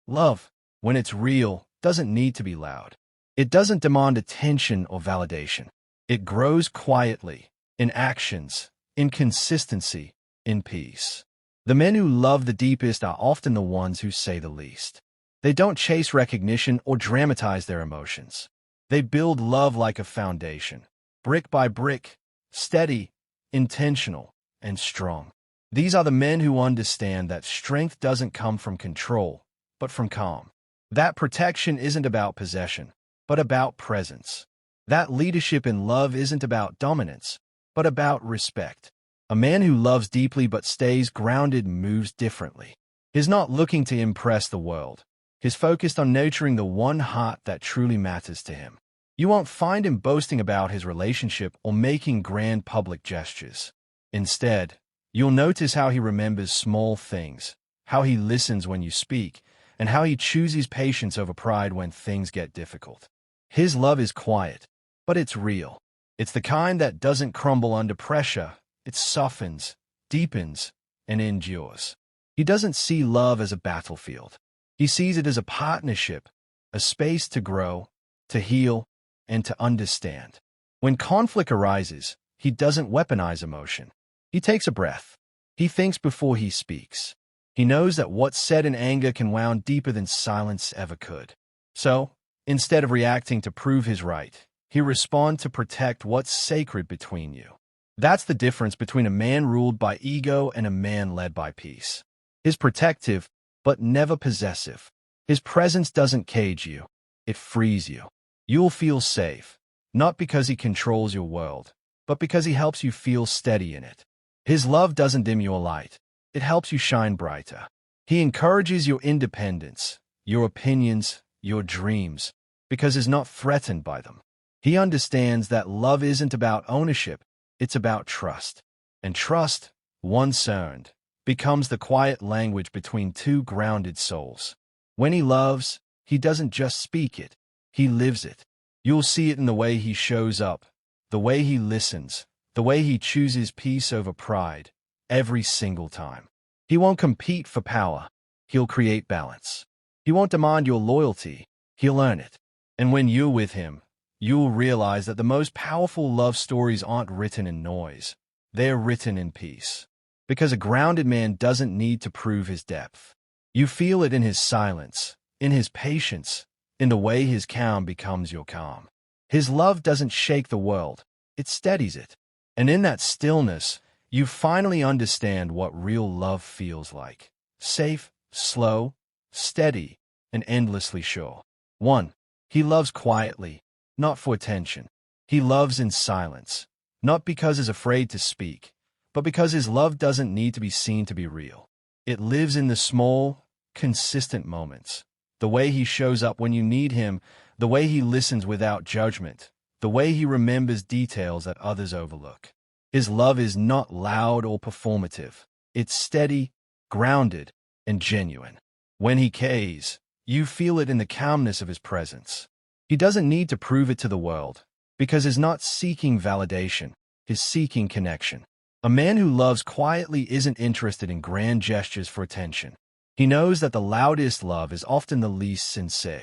Love, when it's real, doesn't need to be loud. It doesn't demand attention or validation. It grows quietly, in actions, in consistency, in peace. The men who love the deepest are often the ones who say the least. They don't chase recognition or dramatize their emotions. They build love like a foundation, brick by brick, steady, intentional, and strong. These are the men who understand that strength doesn't come from control, but from calm. That protection isn't about possession, but about presence. That leadership in love isn't about dominance, but about respect. A man who loves deeply but stays grounded moves differently. He's not looking to impress the world. He's focused on nurturing the one heart that truly matters to him. You won't find him boasting about his relationship or making grand public gestures. Instead, you'll notice how he remembers small things, how he listens when you speak, and how he chooses patience over pride when things get difficult. His love is quiet, but it's real. It's the kind that doesn't crumble under pressure. It softens, deepens, and endures. He doesn't see love as a battlefield. He sees it as a partnership, a space to grow, to heal, and to understand. When conflict arises, he doesn't weaponize emotion. He takes a breath. He thinks before he speaks. He knows that what's said in anger can wound deeper than silence ever could. So, instead of reacting to prove his right, he responds to protect what's sacred between you. That's the difference between a man ruled by ego and a man led by peace. He's protective, but never possessive. His presence doesn't cage you. It frees you. You'll feel safe, not because he controls your world, but because he helps you feel steady in it. His love doesn't dim your light. It helps you shine brighter. He encourages your independence, your opinions, your dreams, because he's not threatened by them. He understands that love isn't about ownership, it's about trust. And trust, once earned, becomes the quiet language between two grounded souls. When he loves, he doesn't just speak it, he lives it. You'll see it in the way he shows up, the way he listens, the way he chooses peace over pride, every single time. He won't compete for power, he'll create balance. He won't demand your loyalty, he'll earn it. And when you're with him, you'll realize that the most powerful love stories aren't written in noise, they're written in peace. Because a grounded man doesn't need to prove his depth. You feel it in his silence, in his patience, in the way his calm becomes your calm. His love doesn't shake the world, it steadies it. And in that stillness, you finally understand what real love feels like. Safe, slow, steady, and endlessly sure. 1. He loves quietly, not for attention. He loves in silence, not because he's afraid to speak, but because his love doesn't need to be seen to be real. It lives in the small, consistent moments. The way he shows up when you need him, the way he listens without judgment, the way he remembers details that others overlook. His love is not loud or performative. It's steady, grounded, and genuine. When he cares, you feel it in the calmness of his presence. He doesn't need to prove it to the world, because he's not seeking validation, he's seeking connection. A man who loves quietly isn't interested in grand gestures for attention. He knows that the loudest love is often the least sincere.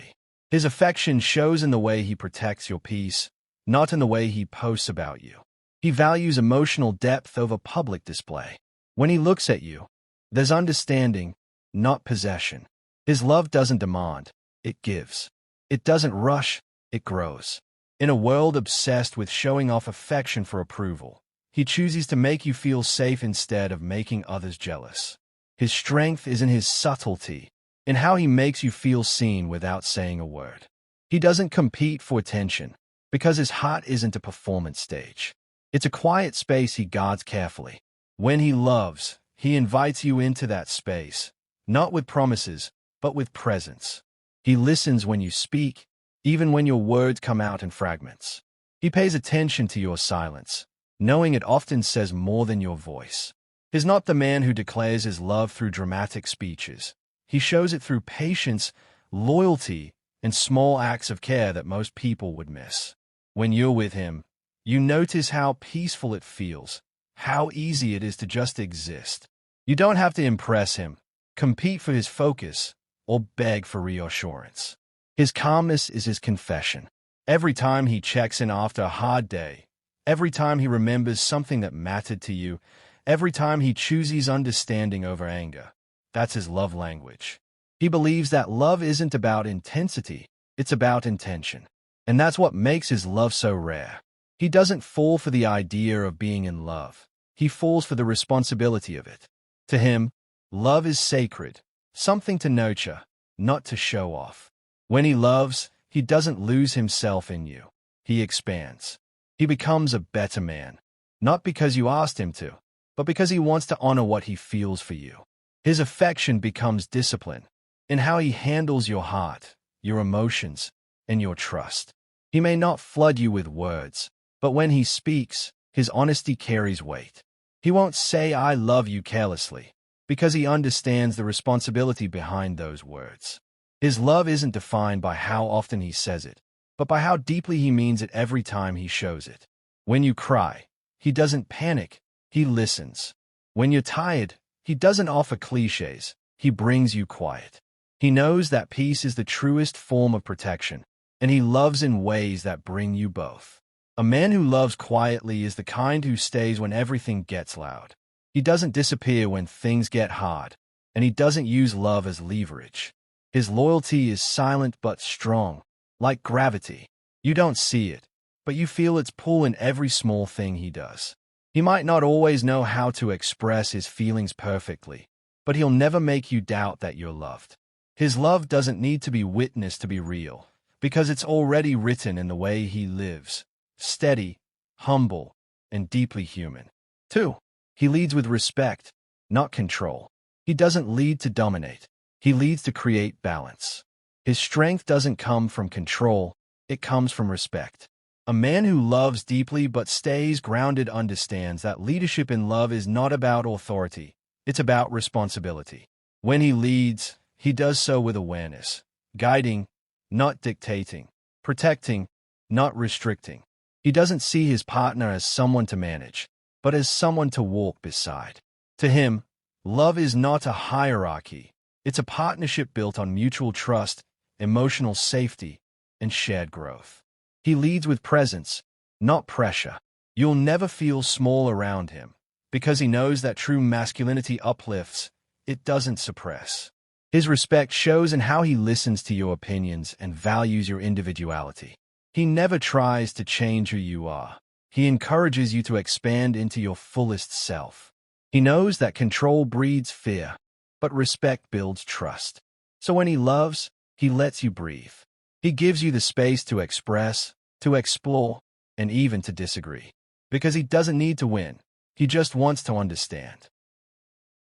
His affection shows in the way he protects your peace, not in the way he posts about you. He values emotional depth over public display. When he looks at you, there's understanding, not possession. His love doesn't demand, it gives. It doesn't rush, it grows. In a world obsessed with showing off affection for approval, he chooses to make you feel safe instead of making others jealous. His strength is in his subtlety, in how he makes you feel seen without saying a word. He doesn't compete for attention, because his heart isn't a performance stage. It's a quiet space he guards carefully. When he loves, he invites you into that space, not with promises, but with presence. He listens when you speak, even when your words come out in fragments. He pays attention to your silence, knowing it often says more than your voice. He's not the man who declares his love through dramatic speeches. He shows it through patience, loyalty, and small acts of care that most people would miss. When you're with him, you notice how peaceful it feels, how easy it is to just exist. You don't have to impress him, compete for his focus, or beg for reassurance. His calmness is his confession. Every time he checks in after a hard day, every time he remembers something that mattered to you, every time he chooses understanding over anger, that's his love language. He believes that love isn't about intensity, it's about intention. And that's what makes his love so rare. He doesn't fall for the idea of being in love. He falls for the responsibility of it. To him, love is sacred, something to nurture, not to show off. When he loves, he doesn't lose himself in you. He expands. He becomes a better man, not because you asked him to, but because he wants to honor what he feels for you. His affection becomes discipline in how he handles your heart, your emotions, and your trust. He may not flood you with words, but when he speaks, his honesty carries weight. He won't say, "I love you," carelessly, because he understands the responsibility behind those words. His love isn't defined by how often he says it, but by how deeply he means it every time he shows it. When you cry, he doesn't panic, he listens. When you're tired, he doesn't offer cliches, he brings you quiet. He knows that peace is the truest form of protection, and he loves in ways that bring you both. A man who loves quietly is the kind who stays when everything gets loud. He doesn't disappear when things get hard, and he doesn't use love as leverage. His loyalty is silent but strong, like gravity. You don't see it, but you feel its pull in every small thing he does. He might not always know how to express his feelings perfectly, but he'll never make you doubt that you're loved. His love doesn't need to be witnessed to be real, because it's already written in the way he lives. Steady, humble, and deeply human. 2. He leads with respect, not control. He doesn't lead to dominate. He leads to create balance. His strength doesn't come from control, it comes from respect. A man who loves deeply but stays grounded understands that leadership in love is not about authority, it's about responsibility. When he leads, he does so with awareness, guiding, not dictating, protecting, not restricting. He doesn't see his partner as someone to manage, but as someone to walk beside. To him, love is not a hierarchy. It's a partnership built on mutual trust, emotional safety, and shared growth. He leads with presence, not pressure. You'll never feel small around him, because he knows that true masculinity uplifts, it doesn't suppress. His respect shows in how he listens to your opinions and values your individuality. He never tries to change who you are. He encourages you to expand into your fullest self. He knows that control breeds fear, but respect builds trust. So when he loves, he lets you breathe. He gives you the space to express, to explore, and even to disagree. Because he doesn't need to win. He just wants to understand.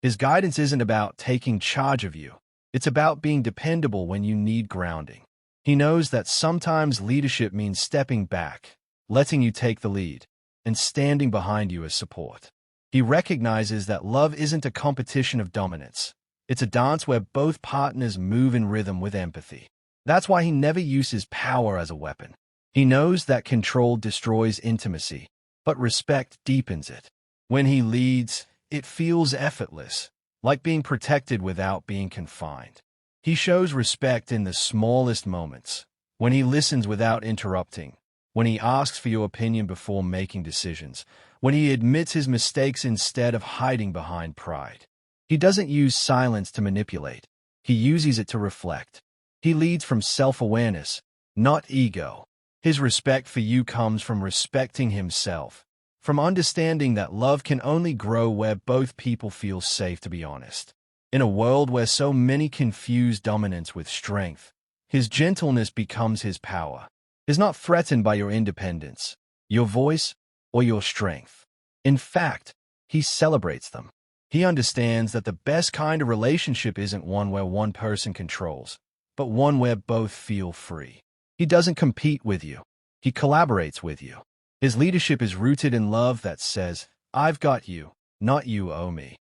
His guidance isn't about taking charge of you. It's about being dependable when you need grounding. He knows that sometimes leadership means stepping back, letting you take the lead, and standing behind you as support. He recognizes that love isn't a competition of dominance. It's a dance where both partners move in rhythm with empathy. That's why he never uses power as a weapon. He knows that control destroys intimacy, but respect deepens it. When he leads, it feels effortless, like being protected without being confined. He shows respect in the smallest moments, when he listens without interrupting, when he asks for your opinion before making decisions, when he admits his mistakes instead of hiding behind pride. He doesn't use silence to manipulate. He uses it to reflect. He leads from self-awareness, not ego. His respect for you comes from respecting himself, from understanding that love can only grow where both people feel safe to be honest. In a world where so many confuse dominance with strength, his gentleness becomes his power. He's not threatened by your independence, your voice, or your strength. In fact, he celebrates them. He understands that the best kind of relationship isn't one where one person controls, but one where both feel free. He doesn't compete with you. He collaborates with you. His leadership is rooted in love that says, "I've got you, not you owe me."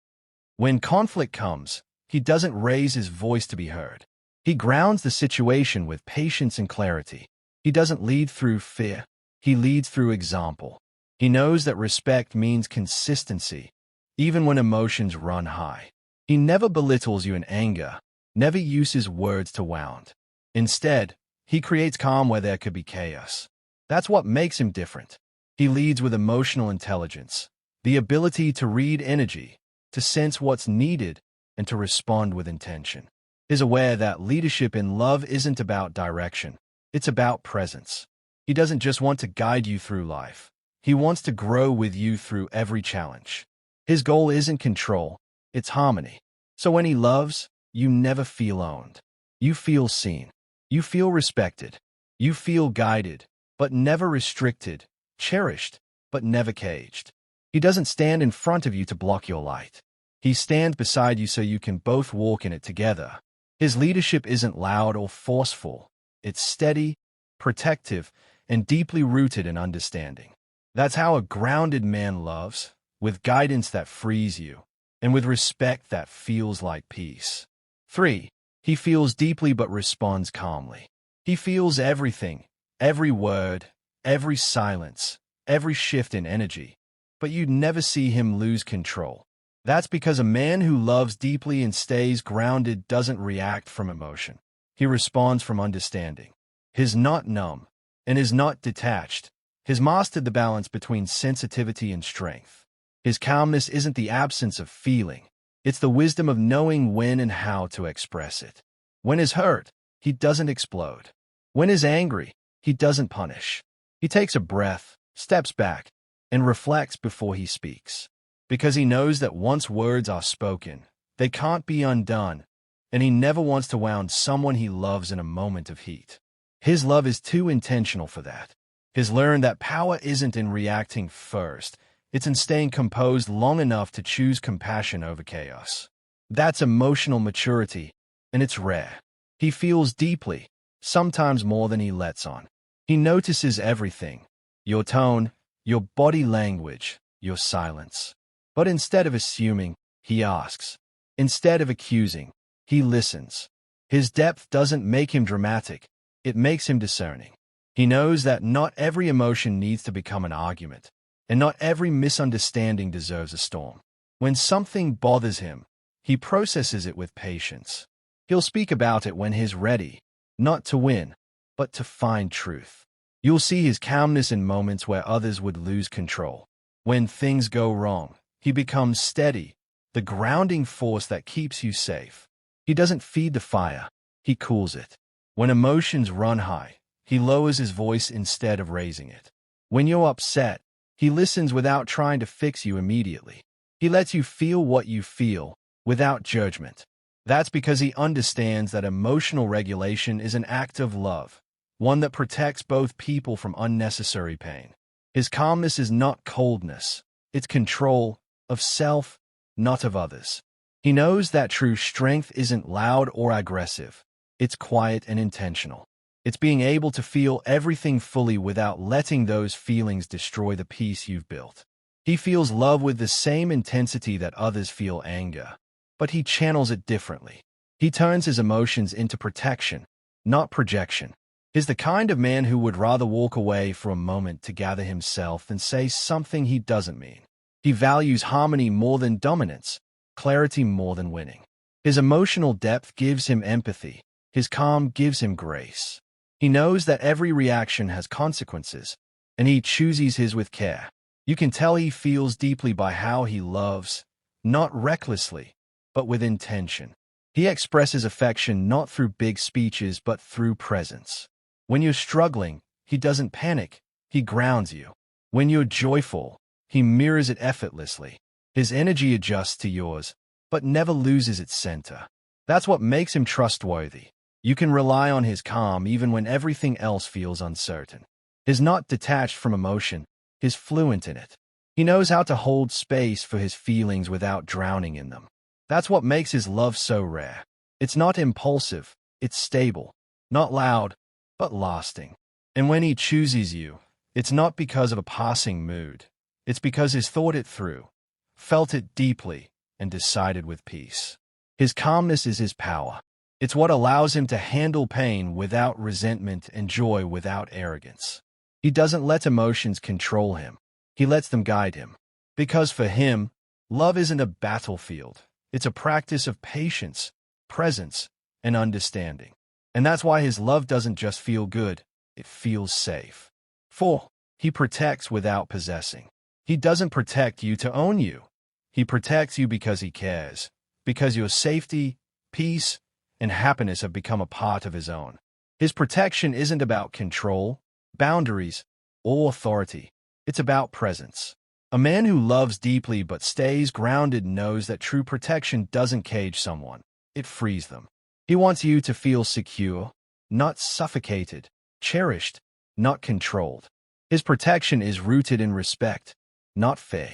When conflict comes, he doesn't raise his voice to be heard. He grounds the situation with patience and clarity. He doesn't lead through fear. He leads through example. He knows that respect means consistency, even when emotions run high. He never belittles you in anger, never uses words to wound. Instead, he creates calm where there could be chaos. That's what makes him different. He leads with emotional intelligence, the ability to read energy, to sense what's needed, and to respond with intention. He's aware that leadership in love isn't about direction. It's about presence. He doesn't just want to guide you through life. He wants to grow with you through every challenge. His goal isn't control, it's harmony. So when he loves, you never feel owned. You feel seen. You feel respected. You feel guided, but never restricted, cherished, but never caged. He doesn't stand in front of you to block your light. He stands beside you so you can both walk in it together. His leadership isn't loud or forceful. It's steady, protective, and deeply rooted in understanding. That's how a grounded man loves, with guidance that frees you, and with respect that feels like peace. 3. He feels deeply but responds calmly. He feels everything, every word, every silence, every shift in energy, but you'd never see him lose control. That's because a man who loves deeply and stays grounded doesn't react from emotion. He responds from understanding. He's not numb, and is not detached. He's mastered the balance between sensitivity and strength. His calmness isn't the absence of feeling. It's the wisdom of knowing when and how to express it. When he's hurt, he doesn't explode. When he's angry, he doesn't punish. He takes a breath, steps back, and reflects before he speaks. Because he knows that once words are spoken, they can't be undone, and he never wants to wound someone he loves in a moment of heat. His love is too intentional for that. He's learned that power isn't in reacting first, it's in staying composed long enough to choose compassion over chaos. That's emotional maturity, and it's rare. He feels deeply, sometimes more than he lets on. He notices everything, your tone, your body language, your silence. But instead of assuming, he asks. Instead of accusing, he listens. His depth doesn't make him dramatic, it makes him discerning. He knows that not every emotion needs to become an argument, and not every misunderstanding deserves a storm. When something bothers him, he processes it with patience. He'll speak about it when he's ready, not to win, but to find truth. You'll see his calmness in moments where others would lose control. When things go wrong, he becomes steady, the grounding force that keeps you safe. He doesn't feed the fire, he cools it. When emotions run high, he lowers his voice instead of raising it. When you're upset, he listens without trying to fix you immediately. He lets you feel what you feel, without judgment. That's because he understands that emotional regulation is an act of love, one that protects both people from unnecessary pain. His calmness is not coldness, it's control of self, not of others. He knows that true strength isn't loud or aggressive. It's quiet and intentional. It's being able to feel everything fully without letting those feelings destroy the peace you've built. He feels love with the same intensity that others feel anger, but he channels it differently. He turns his emotions into protection, not projection. He's the kind of man who would rather walk away for a moment to gather himself than say something he doesn't mean. He values harmony more than dominance, clarity more than winning. His emotional depth gives him empathy. His calm gives him grace. He knows that every reaction has consequences, and he chooses his with care. You can tell he feels deeply by how he loves, not recklessly, but with intention. He expresses affection not through big speeches but through presence. When you're struggling, he doesn't panic, he grounds you. When you're joyful, he mirrors it effortlessly. His energy adjusts to yours, but never loses its center. That's what makes him trustworthy. You can rely on his calm even when everything else feels uncertain. He's not detached from emotion, he's fluent in it. He knows how to hold space for his feelings without drowning in them. That's what makes his love so rare. It's not impulsive, it's stable. Not loud, but lasting. And when he chooses you, it's not because of a passing mood. It's because he's thought it through, felt it deeply, and decided with peace. His calmness is his power. It's what allows him to handle pain without resentment and joy without arrogance. He doesn't let emotions control him. He lets them guide him. Because for him, love isn't a battlefield. It's a practice of patience, presence, and understanding. And that's why his love doesn't just feel good, it feels safe. 4. He protects without possessing. He doesn't protect you to own you. He protects you because he cares, because your safety, peace, and happiness have become a part of his own. His protection isn't about control, boundaries, or authority. It's about presence. A man who loves deeply but stays grounded knows that true protection doesn't cage someone. It frees them. He wants you to feel secure, not suffocated, cherished, not controlled. His protection is rooted in respect, not fear.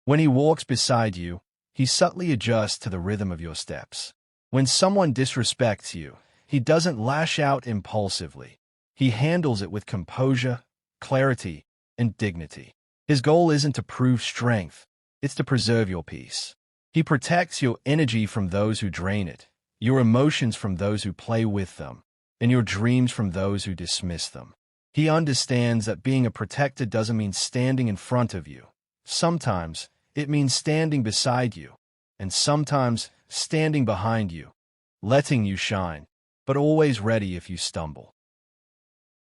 When he walks beside you, he subtly adjusts to the rhythm of your steps. When someone disrespects you, he doesn't lash out impulsively. He handles it with composure, clarity, and dignity. His goal isn't to prove strength, it's to preserve your peace. He protects your energy from those who drain it, your emotions from those who play with them, and your dreams from those who dismiss them. He understands that being a protector doesn't mean standing in front of you. Sometimes it means standing beside you, and sometimes standing behind you, letting you shine, but always ready if you stumble.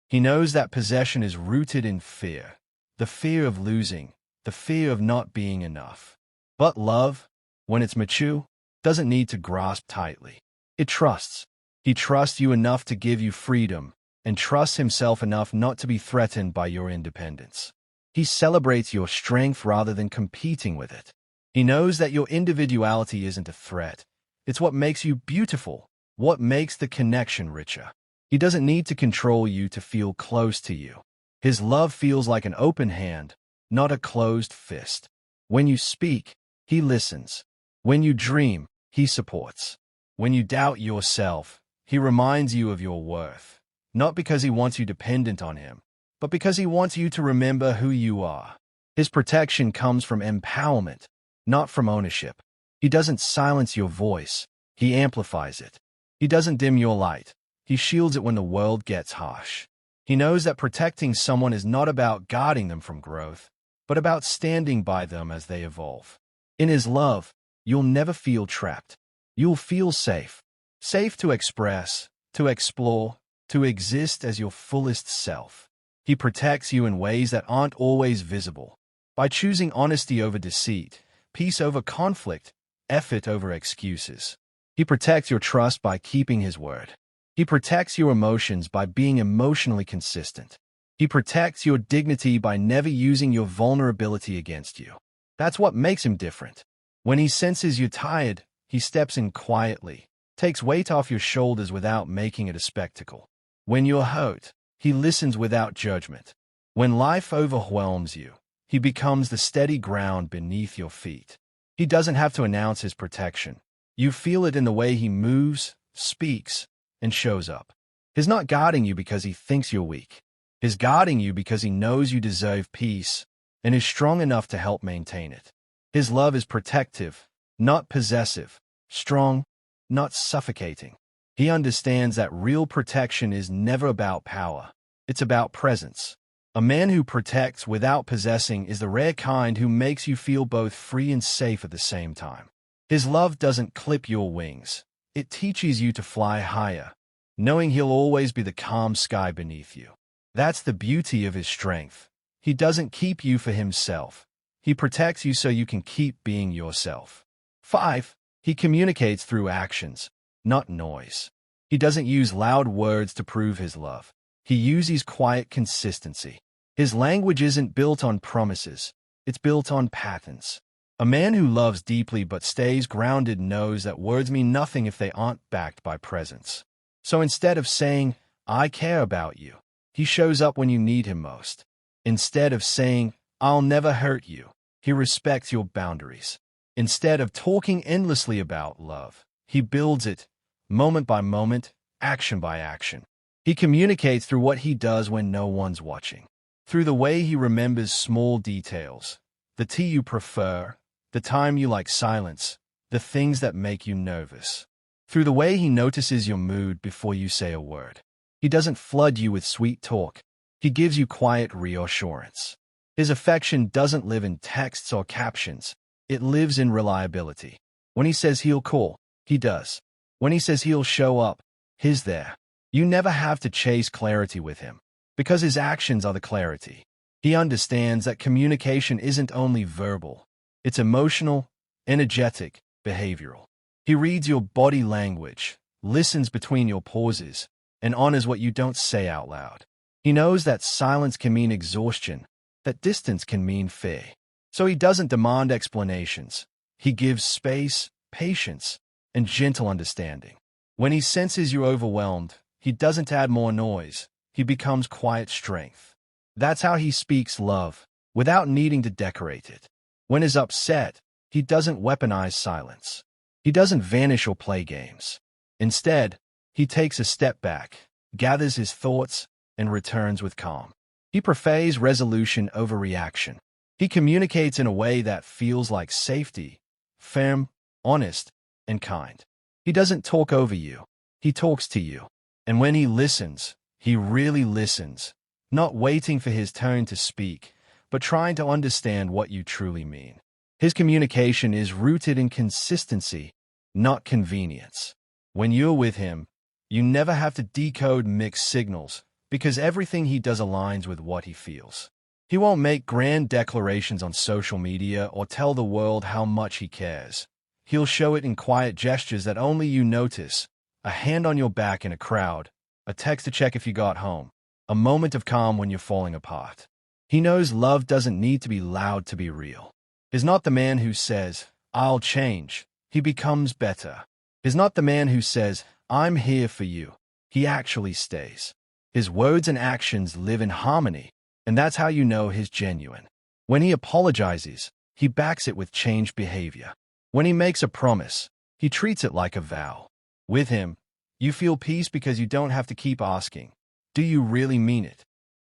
He knows that possession is rooted in fear, the fear of losing, the fear of not being enough. But love, when it's mature, doesn't need to grasp tightly. It trusts. He trusts you enough to give you freedom, and trusts himself enough not to be threatened by your independence. He celebrates your strength rather than competing with it. He knows that your individuality isn't a threat. It's what makes you beautiful, what makes the connection richer. He doesn't need to control you to feel close to you. His love feels like an open hand, not a closed fist. When you speak, he listens. When you dream, he supports. When you doubt yourself, he reminds you of your worth. Not because he wants you dependent on him, but because he wants you to remember who you are. His protection comes from empowerment, not from ownership. He doesn't silence your voice, he amplifies it. He doesn't dim your light, he shields it when the world gets harsh. He knows that protecting someone is not about guarding them from growth, but about standing by them as they evolve. In his love, you'll never feel trapped. You'll feel safe. Safe to express, to explore, to exist as your fullest self. He protects you in ways that aren't always visible. By choosing honesty over deceit, peace over conflict, effort over excuses. He protects your trust by keeping his word. He protects your emotions by being emotionally consistent. He protects your dignity by never using your vulnerability against you. That's what makes him different. When he senses you're tired, he steps in quietly, takes weight off your shoulders without making it a spectacle. When you're hurt, he listens without judgment. When life overwhelms you, he becomes the steady ground beneath your feet. He doesn't have to announce his protection. You feel it in the way he moves, speaks, and shows up. He's not guarding you because he thinks you're weak. He's guarding you because he knows you deserve peace and is strong enough to help maintain it. His love is protective, not possessive, strong, not suffocating. He understands that real protection is never about power. It's about presence. A man who protects without possessing is the rare kind who makes you feel both free and safe at the same time. His love doesn't clip your wings. It teaches you to fly higher, knowing he'll always be the calm sky beneath you. That's the beauty of his strength. He doesn't keep you for himself. He protects you so you can keep being yourself. 5. He communicates through actions, not noise. He doesn't use loud words to prove his love. He uses quiet consistency. His language isn't built on promises. It's built on patterns. A man who loves deeply but stays grounded knows that words mean nothing if they aren't backed by presence. So instead of saying, "I care about you," he shows up when you need him most. Instead of saying, "I'll never hurt you," he respects your boundaries. Instead of talking endlessly about love, he builds it, moment by moment, action by action. He communicates through what he does when no one's watching. Through the way he remembers small details, the tea you prefer, the time you like silence, the things that make you nervous. Through the way he notices your mood before you say a word. He doesn't flood you with sweet talk. He gives you quiet reassurance. His affection doesn't live in texts or captions. It lives in reliability. When he says he'll call, he does. When he says he'll show up, he's there. You never have to chase clarity with him, because his actions are the clarity. He understands that communication isn't only verbal, it's emotional, energetic, behavioral. He reads your body language, listens between your pauses, and honors what you don't say out loud. He knows that silence can mean exhaustion, that distance can mean fear. So he doesn't demand explanations. He gives space, patience, and gentle understanding. When he senses you're overwhelmed, he doesn't add more noise. He becomes quiet strength. That's how he speaks love, without needing to decorate it. When he's upset, he doesn't weaponize silence. He doesn't vanish or play games. Instead, he takes a step back, gathers his thoughts, and returns with calm. He prefers resolution over reaction. He communicates in a way that feels like safety, firm, honest, and kind. He doesn't talk over you. He talks to you. And when he listens, he really listens, not waiting for his turn to speak, but trying to understand what you truly mean. His communication is rooted in consistency, not convenience. When you're with him, you never have to decode mixed signals, because everything he does aligns with what he feels. He won't make grand declarations on social media or tell the world how much he cares. He'll show it in quiet gestures that only you notice: a hand on your back in a crowd, a text to check if you got home, a moment of calm when you're falling apart. He knows love doesn't need to be loud to be real. He's not the man who says, "I'll change." He becomes better. He's not the man who says, "I'm here for you." He actually stays. His words and actions live in harmony, and that's how you know he's genuine. When he apologizes, he backs it with changed behavior. When he makes a promise, he treats it like a vow. With him, you feel peace because you don't have to keep asking, "Do you really mean it?"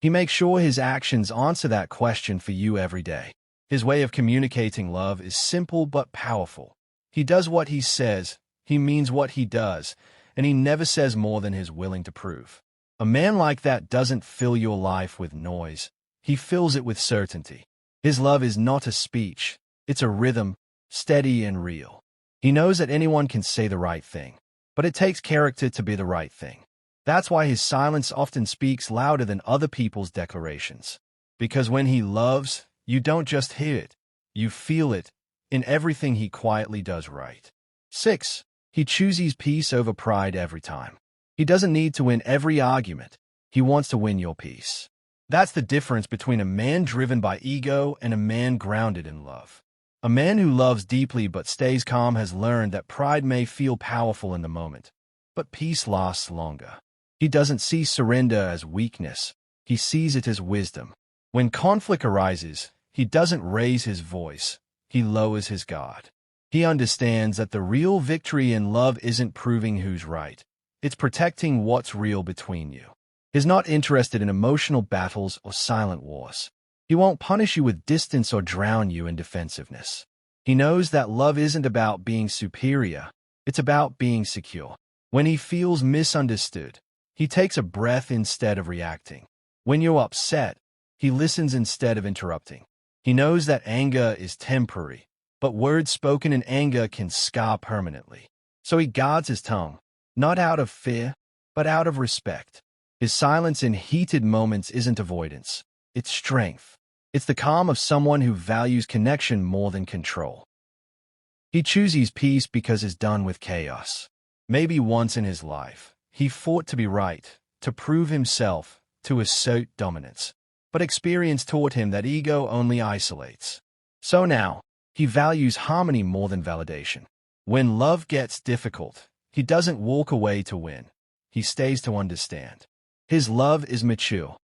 He makes sure his actions answer that question for you every day. His way of communicating love is simple but powerful. He does what he says, he means what he does, and he never says more than he's willing to prove. A man like that doesn't fill your life with noise. He fills it with certainty. His love is not a speech. It's a rhythm, steady and real. He knows that anyone can say the right thing, but it takes character to be the right thing. That's why his silence often speaks louder than other people's declarations. Because when he loves, you don't just hear it, you feel it in everything he quietly does right. 6. He chooses peace over pride every time. He doesn't need to win every argument. He wants to win your peace. That's the difference between a man driven by ego and a man grounded in love. A man who loves deeply but stays calm has learned that pride may feel powerful in the moment, but peace lasts longer. He doesn't see surrender as weakness. He sees it as wisdom. When conflict arises, he doesn't raise his voice. He lowers his guard. He understands that the real victory in love isn't proving who's right. It's protecting what's real between you. He's not interested in emotional battles or silent wars. He won't punish you with distance or drown you in defensiveness. He knows that love isn't about being superior. It's about being secure. When he feels misunderstood, he takes a breath instead of reacting. When you're upset, he listens instead of interrupting. He knows that anger is temporary, but words spoken in anger can scar permanently. So he guards his tongue, not out of fear, but out of respect. His silence in heated moments isn't avoidance. It's strength. It's the calm of someone who values connection more than control. He chooses peace because he's done with chaos. Maybe once in his life, he fought to be right, to prove himself, to assert dominance. But experience taught him that ego only isolates. So now, he values harmony more than validation. When love gets difficult, he doesn't walk away to win. He stays to understand. His love is mature,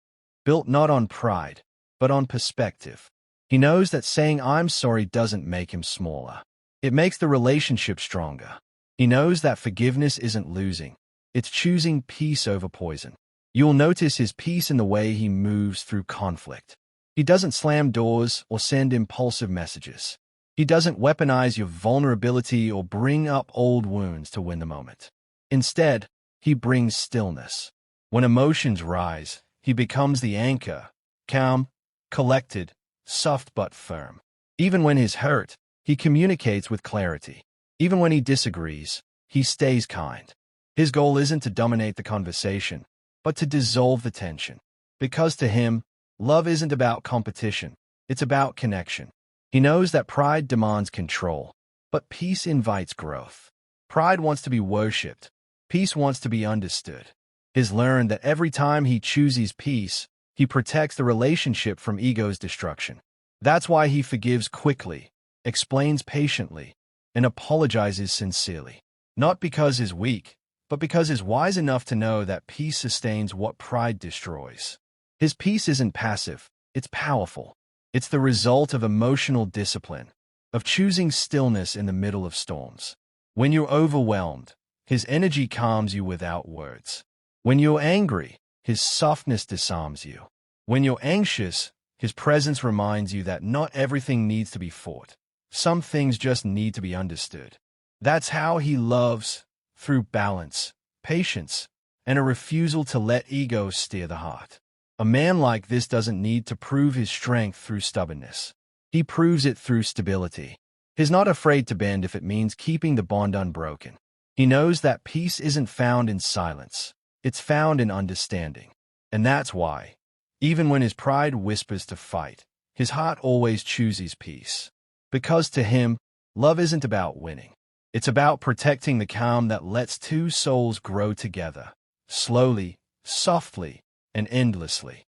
built not on pride, but on perspective. He knows that saying "I'm sorry" doesn't make him smaller. It makes the relationship stronger. He knows that forgiveness isn't losing. It's choosing peace over poison. You'll notice his peace in the way he moves through conflict. He doesn't slam doors or send impulsive messages. He doesn't weaponize your vulnerability or bring up old wounds to win the moment. Instead, he brings stillness. When emotions rise, he becomes the anchor, calm, collected, soft but firm. Even when he's hurt, he communicates with clarity. Even when he disagrees, he stays kind. His goal isn't to dominate the conversation, but to dissolve the tension. Because to him, love isn't about competition, it's about connection. He knows that pride demands control, but peace invites growth. Pride wants to be worshipped, peace wants to be understood. He's learned that every time he chooses peace, he protects the relationship from ego's destruction. That's why he forgives quickly, explains patiently, and apologizes sincerely. Not because he's weak, but because he's wise enough to know that peace sustains what pride destroys. His peace isn't passive, it's powerful. It's the result of emotional discipline, of choosing stillness in the middle of storms. When you're overwhelmed, his energy calms you without words. When you're angry, his softness disarms you. When you're anxious, his presence reminds you that not everything needs to be fought. Some things just need to be understood. That's how he loves, through balance, patience, and a refusal to let ego steer the heart. A man like this doesn't need to prove his strength through stubbornness. He proves it through stability. He's not afraid to bend if it means keeping the bond unbroken. He knows that peace isn't found in silence. It's found in understanding. And that's why, even when his pride whispers to fight, his heart always chooses peace. Because to him, love isn't about winning. It's about protecting the calm that lets two souls grow together, slowly, softly, and endlessly.